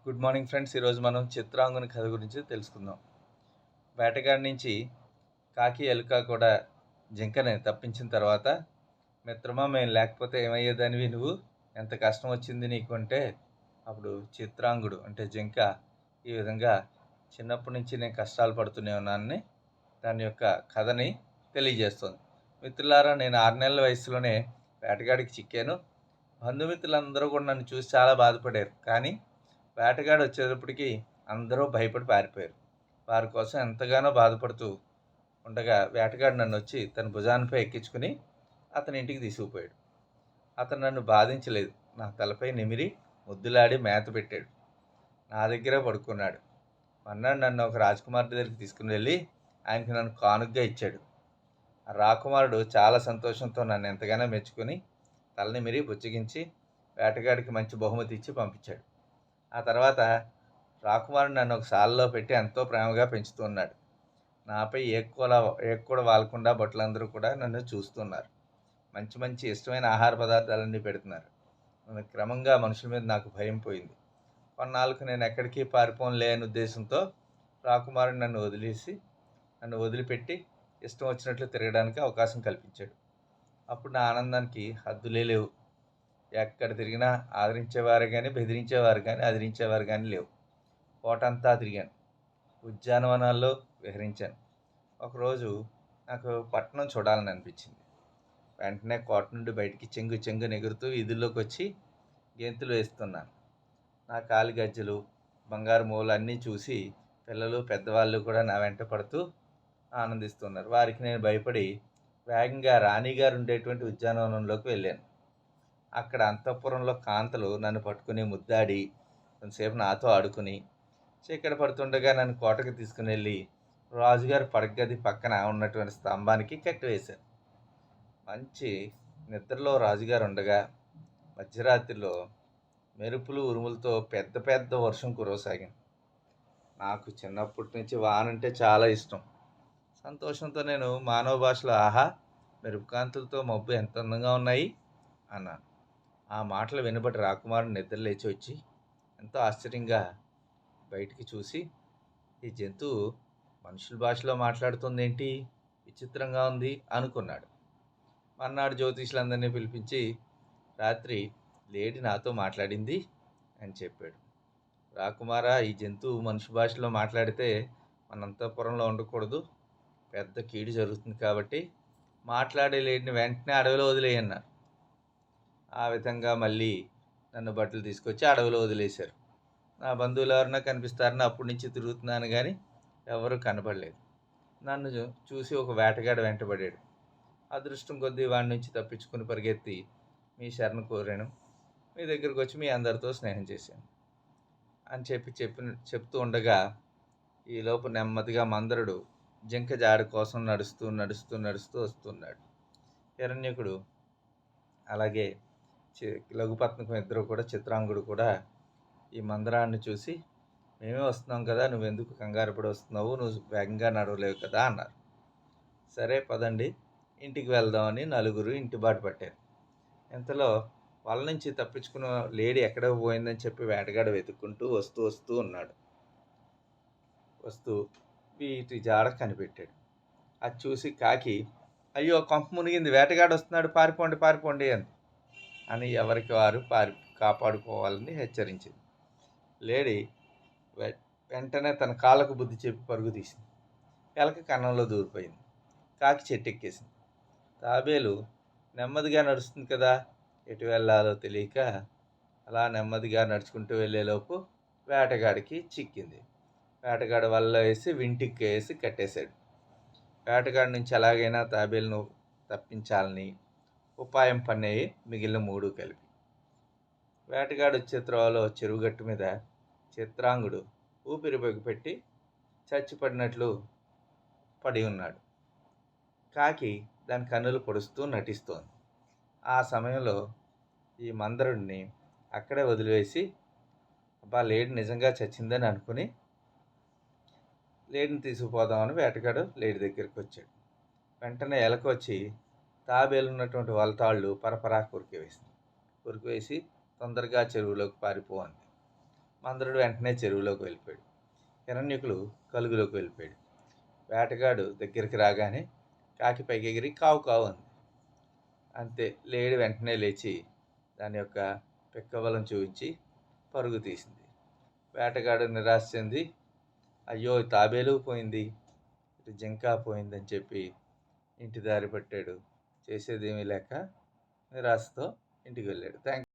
Good morning friends. ఈరోజు మనం చిత్రాంగుని కథ గురించి తెలుసుకుందాం. వేటగాడి నుంచి కాకి ఎలుక కూడా జింకని తప్పించిన తర్వాత, మిత్రమా మేము లేకపోతే ఏమయ్యేదానివి నువ్వు, ఎంత కష్టం వచ్చింది నీకు అంటే, అప్పుడు చిత్రాంగుడు అంటే జింక ఈ విధంగా చిన్నప్పటి నుంచి నేను కష్టాలు పడుతూనే ఉన్నానని దాని యొక్క కథని తెలియజేస్తుంది. మిత్రులారా, నేను 6 నెలల వయసులోనే వేటగాడికి చిక్కాను. బంధుమిత్రులందరూ కూడా నన్ను చూసి చాలా బాధపడారు. కానీ వేటగాడు వచ్చేటప్పటికి అందరూ భయపడి పారిపోయారు. వారి కోసం ఎంతగానో బాధపడుతూ ఉండగా వేటగాడు నన్ను వచ్చి తన భుజానిపై ఎక్కించుకుని అతని ఇంటికి తీసుకుపోయాడు. అతను నన్ను బాధించలేదు. నా తలపై నిమిరి ముద్దులాడి మేత పెట్టాడు. నా దగ్గరే పడుకున్నాడు. మర్నాడు నన్ను ఒక రాజకుమారుడి దగ్గరికి తీసుకుని వెళ్ళి ఆయనకి నన్ను కానుకగా ఇచ్చాడు. ఆ రాకుమారుడు చాలా సంతోషంతో నన్ను ఎంతగానో మెచ్చుకొని తలనిమిరి బుజ్జగించి వేటగాడికి మంచి బహుమతి ఇచ్చి పంపించాడు. ఆ తర్వాత రాకుమారుడు నన్ను ఒక సాలలో పెట్టి ఎంతో ప్రేమగా పెంచుతున్నాడు. నాపై కూడా వాలకుండా భటులందరూ కూడా నన్ను చూస్తున్నారు. మంచి మంచి ఇష్టమైన ఆహార పదార్థాలన్నీ పెడుతున్నారు. నన్ను క్రమంగా మనుషుల మీద నాకు భయం పోయింది. కొన్నాళ్ళకు నేను ఎక్కడికి పారిపోనులే అనే ఉద్దేశంతో రాకుమారుడు నన్ను వదిలిపెట్టి ఇష్టం వచ్చినట్లు తిరగడానికి అవకాశం కల్పించాడు. అప్పుడు నా ఆనందానికి హద్దులే లేవు. ఎక్కడ తిరిగినా ఆదరించేవారు కానీ, బెదిరించేవారు కానీ, అదిరించేవారు కానీ లేవు. కోటంతా తిరిగాను. ఉద్యానవనాల్లో విహరించాను. ఒకరోజు నాకు పట్టణం చూడాలని అనిపించింది. వెంటనే కోట నుండి బయటికి చెంగు ఎగురుతూ వీధుల్లోకి వచ్చి గెంతులు వేస్తున్నాను. నా కాలి గజ్జలు, బంగారు మూలు అన్నీ చూసి పిల్లలు పెద్దవాళ్ళు కూడా నా వెంట పడుతూ ఆనందిస్తున్నారు. వారికి నేను భయపడి వేగంగా రాణిగారు ఉండేటువంటి ఉద్యానవనంలోకి వెళ్ళాను. అక్కడ అంతఃపురంలో కాంతలు నన్ను పట్టుకుని ముద్దాడి కొంతసేపు నాతో ఆడుకుని చీకటి పడుతుండగా నన్ను కోటకు తీసుకుని వెళ్ళి రాజుగారి పడగది పక్కన ఉన్నటువంటి స్తంభానికి కట్టివేశారు. మంచి నిద్రలో రాజుగారు ఉండగా మధ్యరాత్రిలో మెరుపులు ఉరుములతో పెద్ద పెద్ద వర్షం కురవసాగింది. నాకు చిన్నప్పటి నుంచి వానంటే చాలా ఇష్టం. సంతోషంతో నేను మానవ భాషలో ఆహా, మెరుపు కాంతులతో మబ్బు ఎంత అందంగా ఉన్నాయి అన్నాను. ఆ మాటలు వినబడి రాకుమారుడు నిద్ర లేచి వచ్చి ఎంతో ఆశ్చర్యంగా బయటికి చూసి, ఈ జంతువు మనుషుల భాషలో మాట్లాడుతుంది ఏంటి, విచిత్రంగా ఉంది అనుకున్నాడు. మర్నాడు జ్యోతిష్యులందరినీ పిలిపించి రాత్రి లేడి నాతో మాట్లాడింది అని చెప్పాడు. రాకుమారా, ఈ జంతువు మనుషు భాషలో మాట్లాడితే మన అంతఃపురంలో ఉండకూడదు, పెద్ద కీడు జరుగుతుంది. కాబట్టి మాట్లాడే లేడిని వెంటనే అడవిలో వదిలేయన్నారు. ఆ విధంగా మళ్ళీ నన్ను బట్టలు తీసుకొచ్చి అడవిలో వదిలేశారు. నా బంధువులు ఎవరన్నా కనిపిస్తారని అప్పటి నుంచి తిరుగుతున్నాను కానీ ఎవరూ కనపడలేదు. నన్ను చూసి ఒక వేటగాడు వెంటబడాడు. అదృష్టం కొద్దీ వాడి నుంచి తప్పించుకుని పరిగెత్తి మీ శరణు కోరాను. మీ దగ్గరికి వచ్చి మీ అందరితో స్నేహం చేశాను అని చెప్తూ ఉండగా ఈలోపు నెమ్మదిగా మందరుడు జింక జాడ కోసం నడుస్తూ వస్తున్నాడు. హిరణ్యకుడు అలాగే లఘుపత్నకం ఇద్దరు కూడా, చిత్రాంగుడు కూడా ఈ మందరాన్ని చూసి మేమే వస్తున్నాం కదా, నువ్వెందుకు కంగారు పడి వస్తున్నావు, నువ్వు వేగంగా నడవలేవు కదా అన్నారు. సరే పదండి ఇంటికి వెళ్దామని నలుగురు ఇంటి బాట పట్టారు. ఇంతలో వాళ్ళ నుంచి తప్పించుకున్న లేడీ ఎక్కడ పోయిందని చెప్పి వేటగాడు వెతుక్కుంటూ వస్తూ ఉన్నాడు. వీటి జాడ కనిపెట్టాడు. అది చూసి కాకి, అయ్యో కొంప మునిగింది, వేటగాడు వస్తున్నాడు, పారిపోండి అని ఎవరికి వారు కాపాడుకోవాలని హెచ్చరించింది. లేడీ వెంటనే తన కాళ్ళకు బుద్ధి చెప్పి పరుగు తీసింది. ఎలక కన్నంలో దూరిపోయింది. కాకి చెట్టెక్కేసింది. తాబేలు నెమ్మదిగా నడుస్తుంది కదా, ఎటు వెళ్ళాలో తెలియక అలా నెమ్మదిగా నడుచుకుంటూ వెళ్ళేలోపు వేటగాడికి చిక్కింది. వేటగాడు వల్ల వేసి వింటికి వేసి కట్టేశాడు. వేటగాడి నుంచి ఎలాగైనా తాబేలును తప్పించాలని ఉపాయం పన్నాయి మిగిలిన 3 కలిపి. వేటగాడు వచ్చే త్రోవలో చెరువుగట్టు మీద చిత్రాంగుడు ఊపిరి బిగపెట్టి చచ్చిపడినట్లు పడి ఉన్నాడు. కాకి దాని కన్నులు పొడుస్తూ నటిస్తోంది. ఆ సమయంలో ఈ మందరుడిని అక్కడే వదిలివేసి లేడి నిజంగా చచ్చిందని అనుకుని లేడిని తీసుకుపోదామని వేటగాడు లేడి దగ్గరికి వచ్చాడు. వెంటనే ఎలక వచ్చి తాబేలున్నటువంటి వలతాళ్ళు పరపరా కొరికివేసి తొందరగా చెరువులోకి పారిపోంది. మందరుడు వెంటనే చెరువులోకి వెళ్ళిపోయాడు. హిరణ్యకులు కలుగులోకి వెళ్ళిపోయాడు. వేటగాడు దగ్గరికి రాగానే కాకి పైకి ఎగిరి కావు కావు అంది. అంతే, లేడి వెంటనే లేచి దాని యొక్క పిక్కబలం చూపించి పరుగు తీసింది. వేటగాడు నిరాశ చెంది, అయ్యో తాబేలు పోయింది, ఇటు జింక పోయిందని చెప్పి ఇంటి దారి పట్టాడు. చేసేదేమీ లేక నిరాశతో ఇంటికి వెళ్ళాడు. థ్యాంక్